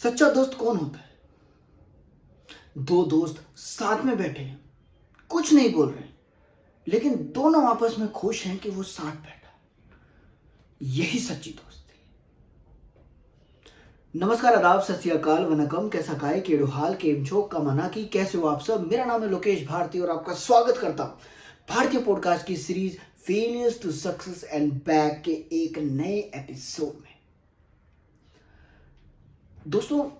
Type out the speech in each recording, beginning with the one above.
सच्चा दोस्त कौन होता है? दो दोस्त साथ में बैठे हैं, कुछ नहीं बोल रहे, लेकिन दोनों आपस में खुश हैं कि वो साथ बैठा है। यही सच्ची दोस्ती है। नमस्कार, आदाब, सत श्री अकाल, वनकम, कैसा काय, केड़ो हाल, केम छो, कमाना की, कैसे हो आप सब। मेरा नाम है लोकेश भारती और आपका स्वागत करता हूं भारतीय पॉडकास्ट की series failures to success and back के एक नए एपिसोड में। दोस्तों,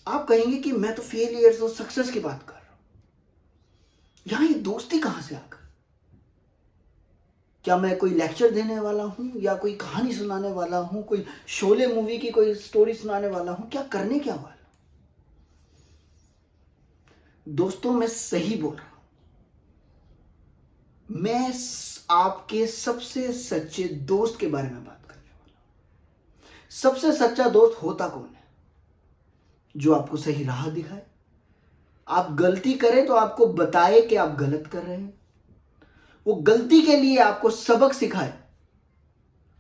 आप कहेंगे कि मैं तो फेलियर्स और सक्सेस की बात कर रहा हूं, यहां ये दोस्ती कहां से आ गई? क्या मैं कोई लेक्चर देने वाला हूं या कोई कहानी सुनाने वाला हूं, कोई शोले मूवी की कोई स्टोरी सुनाने वाला हूं? क्या करने क्या वाला? दोस्तों, मैं सही बोल रहा हूं। मैं आपके सबसे सच्चे दोस्त के बारे में बात करने वाला हूं। सबसे सच्चा दोस्त होता कौन है? जो आपको सही राह दिखाए, आप गलती करें तो आपको बताए कि आप गलत कर रहे हैं, वो गलती के लिए आपको सबक सिखाए,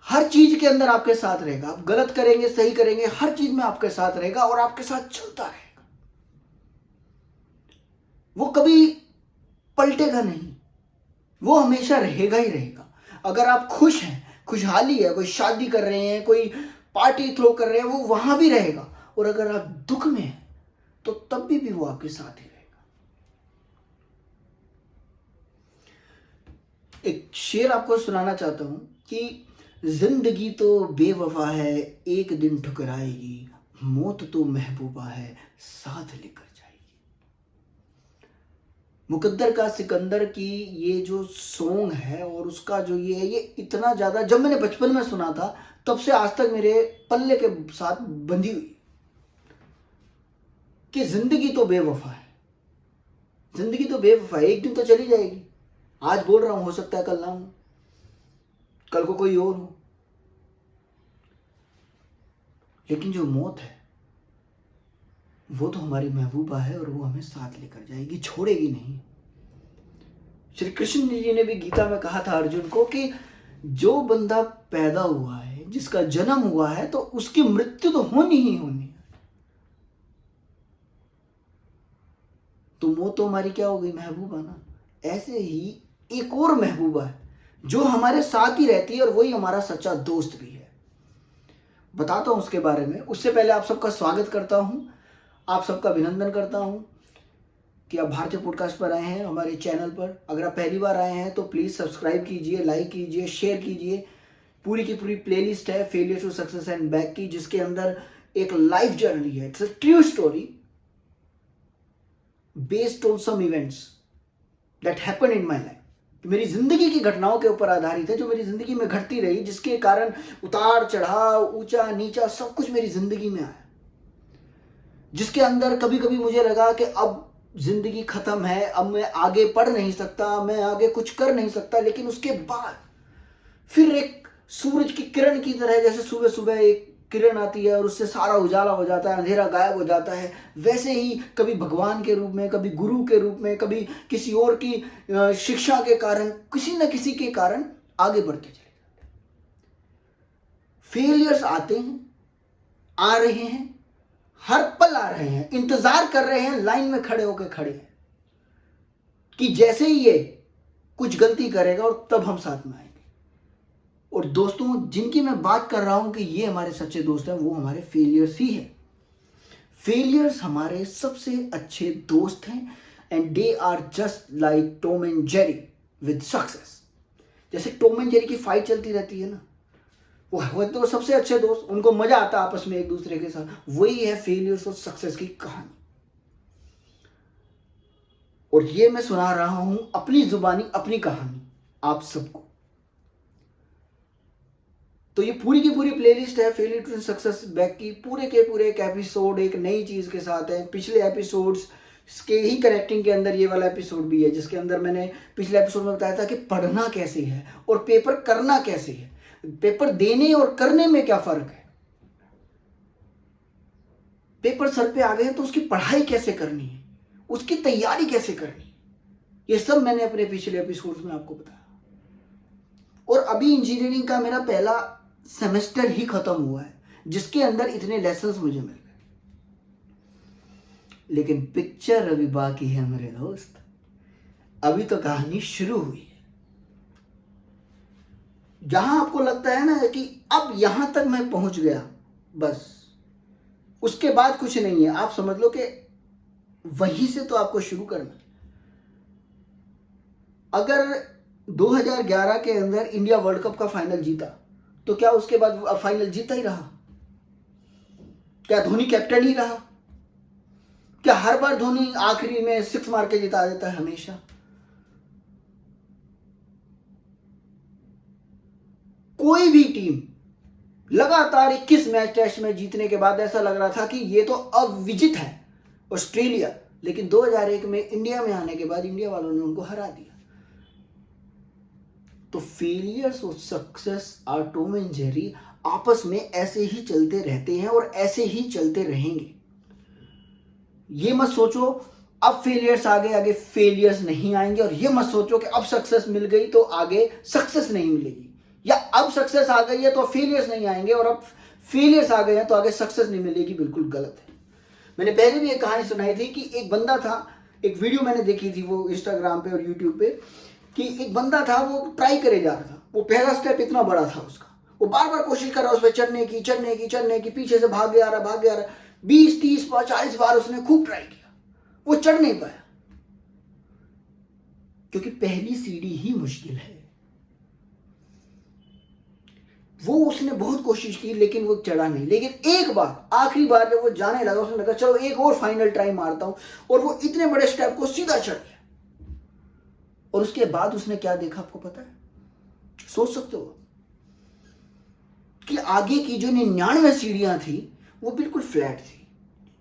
हर चीज के अंदर आपके साथ रहेगा। आप गलत करेंगे, सही करेंगे, हर चीज में आपके साथ रहेगा और आपके साथ चलता रहेगा। वो कभी पलटेगा नहीं, वो हमेशा रहेगा ही रहेगा। अगर आप खुश हैं, खुशहाली है, कोई शादी कर रहे हैं, कोई पार्टी थ्रो कर रहे हैं, वो वहां भी रहेगा। और अगर आप दुख में हैं तो तब भी वो आपके साथ ही रहेगा। एक शेर आपको सुनाना चाहता हूं कि जिंदगी तो बेवफा है, एक दिन ठुकराएगी, मौत तो महबूबा है, साथ लेकर जाएगी। मुकद्दर का सिकंदर की ये जो सॉन्ग है और उसका जो ये है, ये इतना ज्यादा, जब मैंने बचपन में सुना था तब से आज तक मेरे पल्ले के साथ बंधी हुई कि जिंदगी तो बेवफा है, जिंदगी तो बेवफा है, एक दिन तो चली जाएगी। आज बोल रहा हूं, हो सकता है कल ना हो, कल को कोई और हो, लेकिन जो मौत है वो तो हमारी महबूबा है और वो हमें साथ लेकर जाएगी, छोड़ेगी नहीं। श्री कृष्ण जी ने भी गीता में कहा था अर्जुन को कि जो बंदा पैदा हुआ है, जिसका जन्म हुआ है, तो उसकी मृत्यु तो होनी ही होनी है। तो मौत तो हमारी क्या हो गई? महबूबा ना। ऐसे ही एक और महबूबा है जो हमारे साथ ही रहती है और वही हमारा सच्चा दोस्त भी है। बताता हूं उसके बारे में। उससे पहले आप सबका स्वागत करता हूं, आप सबका अभिनंदन करता हूं कि आप भारतीय पॉडकास्ट पर आए हैं, हमारे चैनल पर। अगर आप पहली बार आए हैं तो प्लीज सब्सक्राइब कीजिए, लाइक कीजिए, शेयर कीजिए। पूरी की पूरी प्लेलिस्ट है failure to success and back की, जिसके अंदर एक लाइफ जर्नी है। It's a true story based on some events that happened in my life. मेरी जिंदगी की घटनाओं के ऊपर आधारित है, जो मेरी जिंदगी में घटती रही, जिसके कारण उतार चढ़ाव, ऊंचा नीचा, सब कुछ मेरी जिंदगी में आया। जिसके अंदर कभी कभी मुझे लगा कि अब जिंदगी खत्म है, अब मैं आगे पढ़ नहीं सकता, मैं आगे कुछ कर नहीं सकता। लेकिन उसके बाद फिर एक सूरज की किरण की तरह, जैसे सुबह सुबह एक किरण आती है और उससे सारा उजाला हो जाता है, अंधेरा गायब हो जाता है, वैसे ही कभी भगवान के रूप में, कभी गुरु के रूप में, कभी किसी और की शिक्षा के कारण, किसी न किसी के कारण आगे बढ़ते चले जाते हैं। फेलियर्स आते हैं, आ रहे हैं, हर पल आ रहे हैं, इंतजार कर रहे हैं, लाइन में खड़े होकर खड़े हैं कि जैसे ही ये कुछ गलती करेगा और तब हम साथ में आएंगे। और दोस्तों, जिनकी मैं बात कर रहा हूं कि ये हमारे सच्चे दोस्त हैं, वो हमारे फेलियर्स ही हैं। फेलियर्स हमारे सबसे अच्छे दोस्त हैं and they are just like Tom and Jerry with success. जैसे टॉम एंड जेरी की फाइट चलती रहती है ना, वो तो सबसे अच्छे दोस्त, उनको मजा आता है आपस में एक दूसरे के साथ। वही है फेलियर्स और सक्सेस की कहानी। और ये मैं सुना रहा हूं अपनी जुबानी, अपनी कहानी आप सबको। तो ये पूरी की पूरी प्लेलिस्ट है फेलियर टू सक्सेस बैक की। पूरे के पूरे एक एपिसोड एक नई चीज के साथ है। पिछले एपिसोड्स के ही कनेक्टिंग के अंदर ये वाला एपिसोड भी है, जिसके अंदर मैंने पिछले एपिसोड में बताया था कि पढ़ना कैसे है और पेपर करना कैसे है, पेपर देने और करने में क्या फर्क है, पेपर सर पे आ गए तो उसकी पढ़ाई कैसे करनी है, उसकी तैयारी कैसे करनी है, ये सब मैंने अपने पिछले एपिसोड्स में आपको बताया। और अभी इंजीनियरिंग का मेरा पहला सेमेस्टर ही खत्म हुआ है, जिसके अंदर इतने लेसन्स मुझे मिल गए। लेकिन पिक्चर अभी बाकी है मेरे दोस्त, अभी तो कहानी शुरू हुई है। जहां आपको लगता है ना कि अब यहां तक मैं पहुंच गया, बस उसके बाद कुछ नहीं है, आप समझ लो कि वहीं से तो आपको शुरू करना। अगर 2011 के अंदर इंडिया वर्ल्ड कप का फाइनल जीता, तो क्या उसके बाद फाइनल जीता ही रहा? क्या धोनी कैप्टन ही रहा? क्या हर बार धोनी आखिरी में 6 मार के जिता देता है हमेशा? कोई भी टीम लगातार 21 मैच टेस्ट में जीतने के बाद ऐसा लग रहा था कि ये तो अविजित है ऑस्ट्रेलिया, लेकिन 2001 में इंडिया में आने के बाद इंडिया वालों ने उनको हरा दिया। तो फेलियर्स और success are Tom and Jerry, आपस में ऐसे ही चलते रहते हैं और ऐसे ही चलते रहेंगे। ये मत सोचो अब फेलियर्स आगे फेलियर्स नहीं आएंगे, और ये मत सोचो कि अब सक्सेस मिल गई तो आगे सक्सेस नहीं मिलेगी, या अब सक्सेस आ गई है तो फेलियर्स नहीं आएंगे और अब फेलियर्स आ गए हैं तो आगे सक्सेस नहीं मिलेगी। बिल्कुल गलत है। मैंने पहले भी एक कहानी सुनाई थी कि एक बंदा था, एक वीडियो मैंने देखी थी वो इंस्टाग्राम पे और यूट्यूब पे, कि एक बंदा था वो ट्राई करे जा रहा था। वो पहला स्टेप इतना बड़ा था उसका, वो बार बार कोशिश कर रहा उस पर चढ़ने की, पीछे से भाग गया रहा 20, 30, 40 बार उसने खूब ट्राई किया, वो चढ़ नहीं पाया, क्योंकि पहली सीढ़ी ही मुश्किल है। वो उसने बहुत कोशिश की लेकिन वो चढ़ा नहीं। लेकिन एक बार, आखिरी बार जब वो जाने लगा, उसने लगा चलो एक और फाइनल ट्राई मारता हूं, और वो इतने बड़े स्टेप को सीधा चढ़ गया। और उसके बाद उसने क्या देखा आपको पता है? सोच सकते हो कि आगे की जो 99 सीढ़ियां थी वो बिल्कुल फ्लैट थी,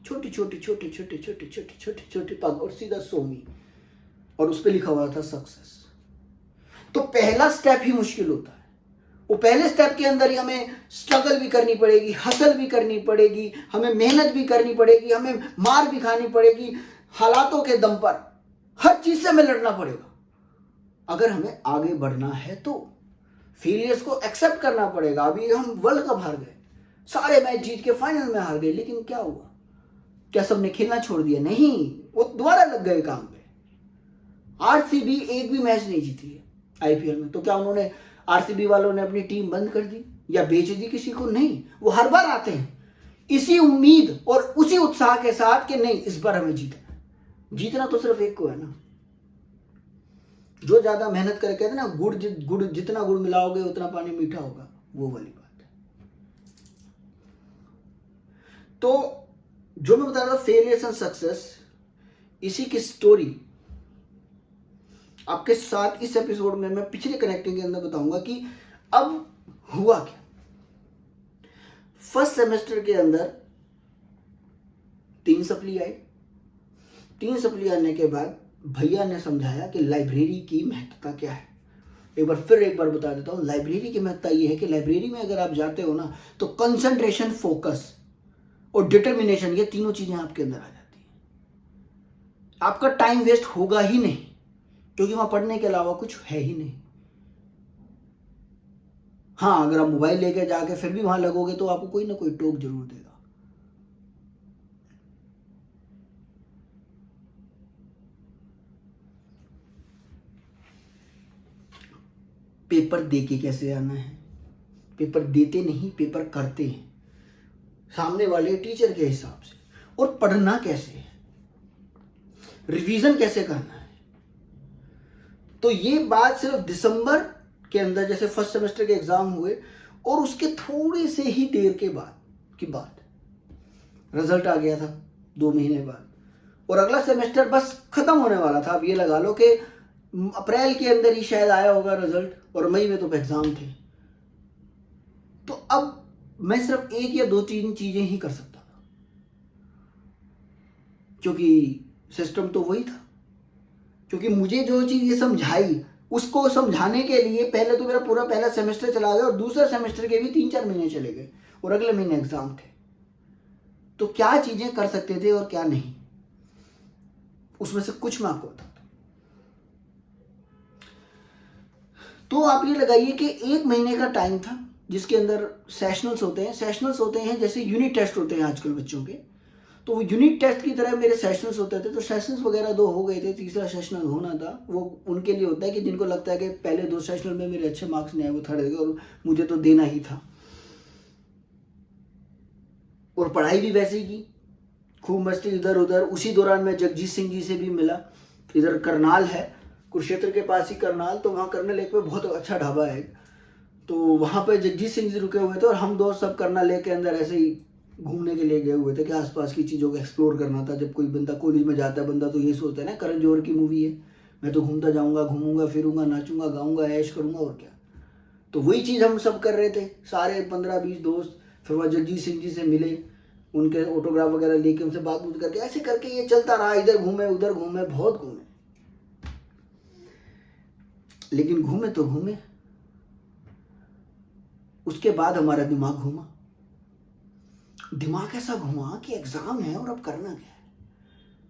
छोटे पग और सीधा सोमी, और उस पर लिखा हुआ था सक्सेस। तो पहला स्टेप ही मुश्किल होता है। वो पहले स्टेप के अंदर ही हमें स्ट्रगल भी करनी पड़ेगी, हसल भी करनी पड़ेगी, हमें मेहनत भी करनी पड़ेगी, हमें मार भी खानी पड़ेगी, हालातों के दम पर हर चीज से हमें लड़ना पड़ेगा अगर हमें आगे बढ़ना है। तो फेलियर्स को एक्सेप्ट करना पड़ेगा। अभी हम वर्ल्ड कप हार गए, सारे मैच जीत के फाइनल में हार गए, लेकिन क्या हुआ? क्या सबने खेलना छोड़ दिया? नहीं, वो दोबारा लग गए काम पे। आरसीबी एक भी मैच नहीं जीती है आईपीएल में, तो क्या उन्होंने, आरसीबी वालों ने अपनी टीम बंद कर दी या बेच दी किसी को? नहीं, वो हर बार आते हैं इसी उम्मीद और उसी उत्साह के साथ कि नहीं इस बार हमें जीतना है। जीतना तो सिर्फ एक को है ना, जो ज्यादा मेहनत करे, कहते हैं ना गुड़ जितना गुड़ मिलाओगे उतना पानी मीठा होगा, वो वाली बात है। तो जो मैं बता रहा था फेलियर्स एंड सक्सेस, इसी की स्टोरी आपके साथ इस एपिसोड में मैं पिछले कनेक्टिंग के अंदर बताऊंगा कि अब हुआ क्या। फर्स्ट सेमेस्टर के अंदर 3 सप्ली आई। 3 सप्ली आने के बाद भैया ने समझाया कि लाइब्रेरी की महत्वता क्या है। एक बार बता देता हूँ, लाइब्रेरी की महत्वता ये है कि लाइब्रेरी में अगर आप जाते हो ना, तो कंसंट्रेशन, फोकस और डिटर्मिनेशन, ये तीनों चीजें आपके अंदर आ जाती हैं। आपका टाइम वेस्ट होगा ही नहीं, क्योंकि वहां पढ़ने के अलावा कुछ है ही नहीं। हाँ, अगर आप मोबाइल लेके जाके फिर भी वहां लगोगे तो आपको कोई ना कोई टोक जरूर देगा। पेपर देके कैसे आना है? पेपर देते नहीं, पेपर करते हैं सामने वाले टीचर के हिसाब से। और पढ़ना कैसे है, रिवीजन कैसे करना है। तो ये बात सिर्फ दिसंबर के अंदर, जैसे फर्स्ट सेमेस्टर के एग्जाम हुए और उसके थोड़े से ही देर के बाद की बात, रिजल्ट आ गया था 2 महीने बाद, और अगला सेमेस्टर बस खत्म होने वाला था। अब ये लगा लो कि अप्रैल के अंदर ही शायद आया होगा रिजल्ट, और मई में तो एग्जाम थे। तो अब मैं सिर्फ 1 या 2-3 चीजें ही कर सकता था, क्योंकि सिस्टम तो वही था। क्योंकि मुझे जो चीज ये समझाई, उसको समझाने के लिए पहले तो मेरा पूरा पहला सेमेस्टर चला गया, और दूसरा सेमेस्टर के भी 3-4 महीने चले गए, और अगले महीने एग्जाम थे। तो क्या चीजें कर सकते थे और क्या नहीं, उसमें से कुछ मैं आपको बताता हूं। तो आप ये लगाइए कि 1 महीने का टाइम था जिसके अंदर सेशनल्स होते हैं जैसे यूनिट टेस्ट होते हैं आजकल बच्चों के, तो वो यूनिट टेस्ट की तरह मेरे सेशनल्स होते थे। तो सेशनल्स वगैरह 2 हो गए थे, तीसरा सेशनल होना था। वो उनके लिए होता है कि जिनको लगता है कि पहले 2 सेशनल में मेरे अच्छे मार्क्स नहीं आए, वो थर्ड और मुझे तो देना ही था। और पढ़ाई भी वैसे ही की, खूब मस्ती इधर उधर। उसी दौरान मैं जगजीत सिंह जी से भी मिला। इधर करनाल है, कुरुक्षेत्र के पास ही करनाल, तो वहाँ करनाल लेक पे बहुत अच्छा ढाबा है, तो वहाँ पे जगजीत सिंह जी रुके हुए थे और हम दोस्त सब करनाल लेक के अंदर ऐसे ही घूमने के लिए गए हुए थे कि आसपास की चीज़ों को एक्सप्लोर करना था। जब कोई बंदा कॉलेज में जाता है, बंदा तो ये सोचता है ना, करण जौहर की मूवी है, मैं तो घूमता जाऊँगा, घूमूंगा फिरूंगा, नाचूंगा गाऊंगा, ऐश करूंगा और क्या। तो वही चीज़ हम सब कर रहे थे, सारे 15-20 दोस्त। फिर वह जगजीत सिंह जी से मिले, उनके ऑटोग्राफ वगैरह लेके उनसे बात करके ऐसे करके ये चलता रहा। इधर घूमे उधर घूमे, बहुत घूमे, लेकिन घूमे तो घूमे, उसके बाद हमारा दिमाग घूमा। दिमाग ऐसा घुमा कि एग्जाम है और अब करना क्या है।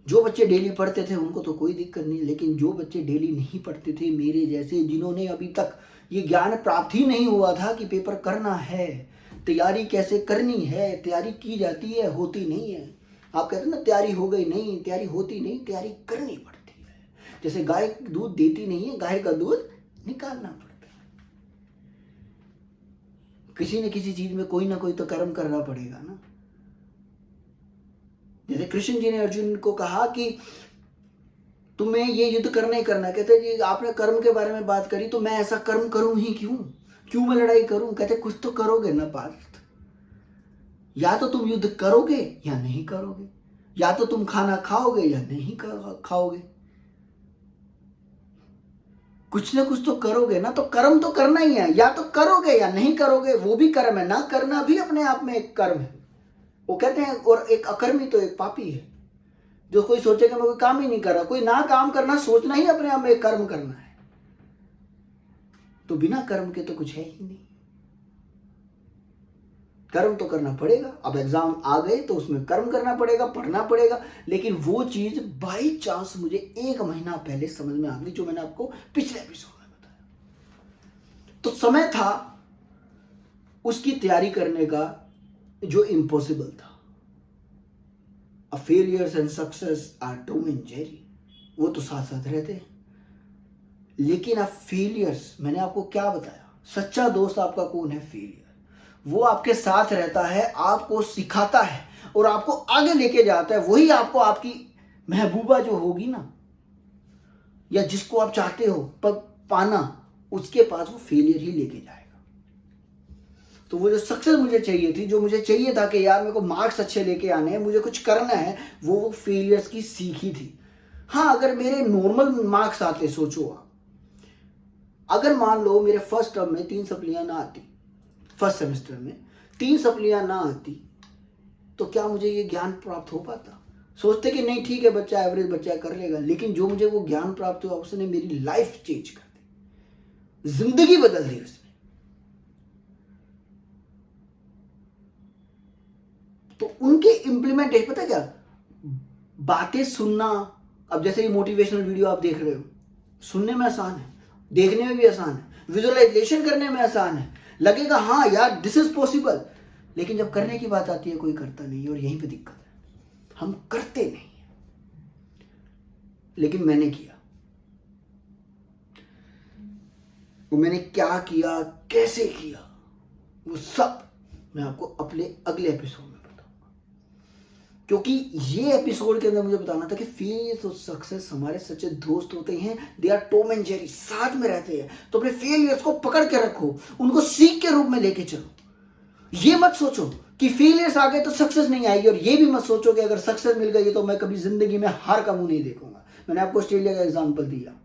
जो बच्चे डेली पढ़ते थे उनको तो कोई दिक्कत नहीं, लेकिन जो बच्चे डेली नहीं पढ़ते थे, मेरे जैसे, जिन्होंने अभी तक ये ज्ञान प्राप्त ही नहीं हुआ था कि पेपर करना है, तैयारी कैसे करनी है, तैयारी की जाती है, होती नहीं है। आप कहते हैं ना तैयारी हो गई, नहीं, तैयारी होती नहीं, तैयारी करनी पड़ती है। जैसे गाय दूध देती नहीं है, गाय का दूध निकालना पड़ता है। किसी न किसी चीज में कोई ना कोई तो कर्म करना पड़ेगा ना। जैसे कृष्ण जी ने अर्जुन को कहा कि तुम्हें ये युद्ध करना ही करना है। कहते जी आपने कर्म के बारे में बात करी, तो मैं ऐसा कर्म करूं ही क्यों मैं लड़ाई करूं। कहते कुछ तो करोगे ना पार्थ, या तो तुम युद्ध करोगे या नहीं करोगे, या तो तुम खाना खाओगे या नहीं खाओगे, कुछ ना कुछ तो करोगे ना। तो कर्म तो करना ही है, या तो करोगे या नहीं करोगे, वो भी कर्म है। ना करना भी अपने आप में एक कर्म है। वो कहते हैं और एक अकर्मी तो एक पापी है, जो कोई सोचेगा मैं कोई काम ही नहीं कर रहा। कोई ना काम करना सोचना ही अपने आप में एक कर्म करना है। तो बिना कर्म के तो कुछ है ही नहीं। कर्म तो करना पड़ेगा। अब एग्जाम आ गए तो उसमें कर्म करना पड़ेगा, पढ़ना पड़ेगा। लेकिन वो चीज बाई चांस मुझे 1 महीना पहले समझ में आ गई, जो मैंने आपको पिछले एपिसोड में बताया। तो समय था उसकी तैयारी करने का जो इम्पॉसिबल था। Failures and success are Tom and Jerry, वो तो साथ साथ रहते हैं। लेकिन आप फेलियर्स, मैंने आपको क्या बताया, सच्चा दोस्त आपका कौन है? फेलियर। वो आपके साथ रहता है, आपको सिखाता है और आपको आगे लेके जाता है। वही आपको आपकी महबूबा जो होगी ना, या जिसको आप चाहते हो पाना, उसके पास वो फेलियर ही लेके जाएगा। तो वो जो सक्सेस मुझे चाहिए थी, जो मुझे चाहिए था कि यार मेरे को मार्क्स अच्छे लेके आने हैं, मुझे कुछ करना है, वो फेलियर्स की सीख ही थी। हाँ, अगर मेरे नॉर्मल मार्क्स आते, सोचो आप, अगर मान लो मेरे फर्स्ट टर्म में 3 सप्लियां ना आती, फर्स्ट सेमेस्टर में 3 सप्लियां ना आती, तो क्या मुझे ये ज्ञान प्राप्त हो पाता? सोचते कि नहीं ठीक है, बच्चा एवरेज बच्चा कर लेगा। लेकिन जो मुझे वो ज्ञान प्राप्त हुआ, उसने मेरी लाइफ चेंज कर दी, जिंदगी बदल दी उसने। तो उनके इम्प्लीमेंट है, पता क्या, बातें सुनना। अब जैसे ये मोटिवेशनल वीडियो आप देख रहे हो, सुनने में आसान है, देखने में भी आसान है, विजुअलाइजेशन करने में आसान है, लगेगा हाँ यार दिस इज पॉसिबल। लेकिन जब करने की बात आती है, कोई करता नहीं, और यहीं पे दिक्कत है, हम करते नहीं। लेकिन मैंने किया। वो मैंने क्या किया, कैसे किया, वो सब मैं आपको अपने अगले एपिसोड में बताऊंगा। क्योंकि ये एपिसोड के अंदर मुझे बताना था कि फेलियर्स और सक्सेस हमारे सच्चे दोस्त होते हैं। They are Tom and Jerry, साथ में रहते हैं। तो अपने फेलियर्स को पकड़ के रखो, उनको सीख के रूप में लेके चलो। ये मत सोचो कि फेलियर्स आ गए तो सक्सेस नहीं आएगी, और ये भी मत सोचो कि अगर सक्सेस मिल गई तो मैं कभी जिंदगी में हार का मुंह नहीं देखूंगा। मैंने आपको ऑस्ट्रेलिया का एग्जाम्पल दिया।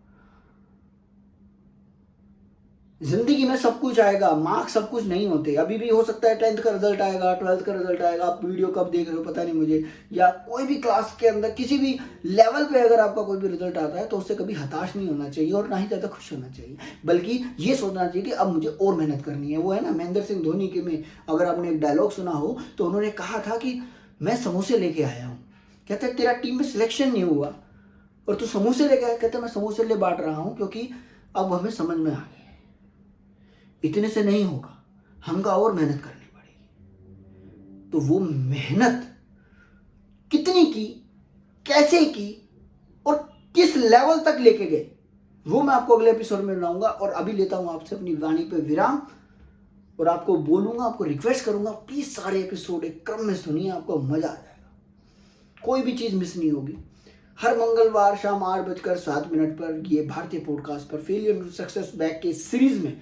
जिंदगी में सब कुछ आएगा, मार्क्स सब कुछ नहीं होते। अभी भी हो सकता है 10th का रिजल्ट आएगा, 12th का रिजल्ट आएगा, आप वीडियो कब देख रहे हो पता नहीं मुझे, या कोई भी क्लास के अंदर किसी भी लेवल पे अगर आपका कोई भी रिजल्ट आता है, तो उससे कभी हताश नहीं होना चाहिए और ना ही ज़्यादा खुश होना चाहिए। बल्कि ये सोचना चाहिए कि अब मुझे और मेहनत करनी है। वो है ना महेंद्र सिंह धोनी के में, अगर आपने एक डायलॉग सुना हो, तो उन्होंने कहा था कि मैं समोसे लेके आया हूँ। कहते तेरा टीम में सिलेक्शन नहीं हुआ और तू समोसे लेके आया। कहते मैं समोसे ले बांट रहा हूँ क्योंकि अब हमें समझ में आ गया इतने से नहीं होगा, हमको और मेहनत करनी पड़ेगी। तो वो मेहनत कितनी की, कैसे की और किस लेवल तक लेके गए, वो मैं आपको अगले एपिसोड में बनाऊंगा। और अभी लेता हूं आपसे अपनी वाणी पे विराम और आपको बोलूंगा, आपको रिक्वेस्ट करूंगा, प्लीज सारे एपिसोड एक क्रम में सुनिए, आपको मजा आ जाएगा, कोई भी चीज मिस नहीं होगी। हर मंगलवार शाम 8:07 पर ये भारतीय पॉडकास्ट पर फेलियर टू सक्सेस बैक के सीरीज में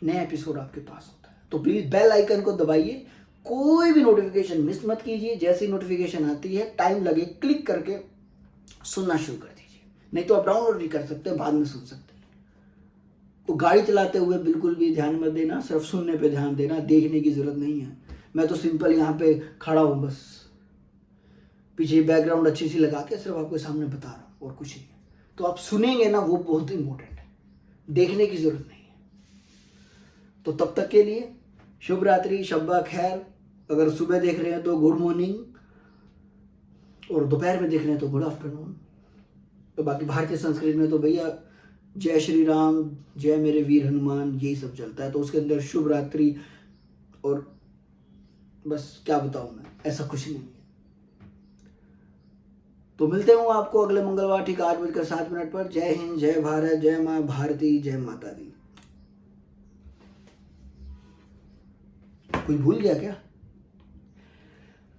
नया एपिसोड आपके पास होता है। तो प्लीज बेल आइकन को दबाइए, कोई भी नोटिफिकेशन मिस मत कीजिए। जैसी नोटिफिकेशन आती है, टाइम लगे, क्लिक करके सुनना शुरू कर दीजिए। नहीं तो आप डाउनलोड भी कर सकते हैं, बाद में सुन सकते हैं। तो गाड़ी चलाते हुए बिल्कुल भी ध्यान मत देना, सिर्फ सुनने पे ध्यान देना, देखने की जरूरत नहीं है। मैं तो सिंपल यहाँ पे खड़ा हूँ, बस पीछे बैकग्राउंड अच्छी सी लगा के सिर्फ आपके सामने बता रहा हूँ और कुछ नहीं है। तो आप सुनेंगे ना, वो बहुत इंपॉर्टेंट है, देखने की जरूरत नहीं है। तो तब तक के लिए शुभ रात्रि, शब्बा खैर। अगर सुबह देख रहे हैं तो गुड मॉर्निंग, और दोपहर में देख रहे हैं तो गुड आफ्टरनून। तो बाकी भारतीय संस्कृति में तो भैया जय श्री राम, जय मेरे वीर हनुमान, यही सब चलता है। तो उसके अंदर शुभ रात्रि और बस क्या बताऊं मैं, ऐसा कुछ नहीं है। तो मिलते हूँ आपको अगले मंगलवार ठीक 8:07 पर। जय हिंद, जय भारत, जय माँ भारती, जय माता दी। कोई भूल गया क्या?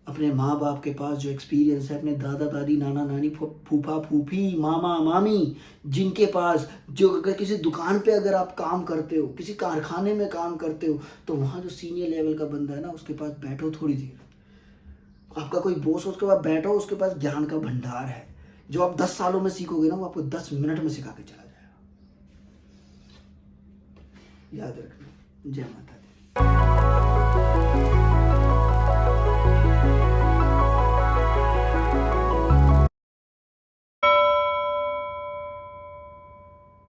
अपने माँ बाप के पास जो एक्सपीरियंस है, अपने दादा दादी, नाना नानी, फूफा फूफी, मामा मामी, जिनके पास, जो अगर किसी दुकान पे अगर आप काम करते हो, किसी कारखाने में काम करते हो, तो वहाँ जो सीनियर लेवल का बंदा है ना, उसके पास बैठो थोड़ी देर। आपका कोई बॉस हो, उसके पास बैठो, उसके पास ज्ञान का भंडार है। जो आप 10 सालों में सीखोगे ना, वो आपको 10 मिनट में सिखा के चला जाएगा। याद रखना। जय माता।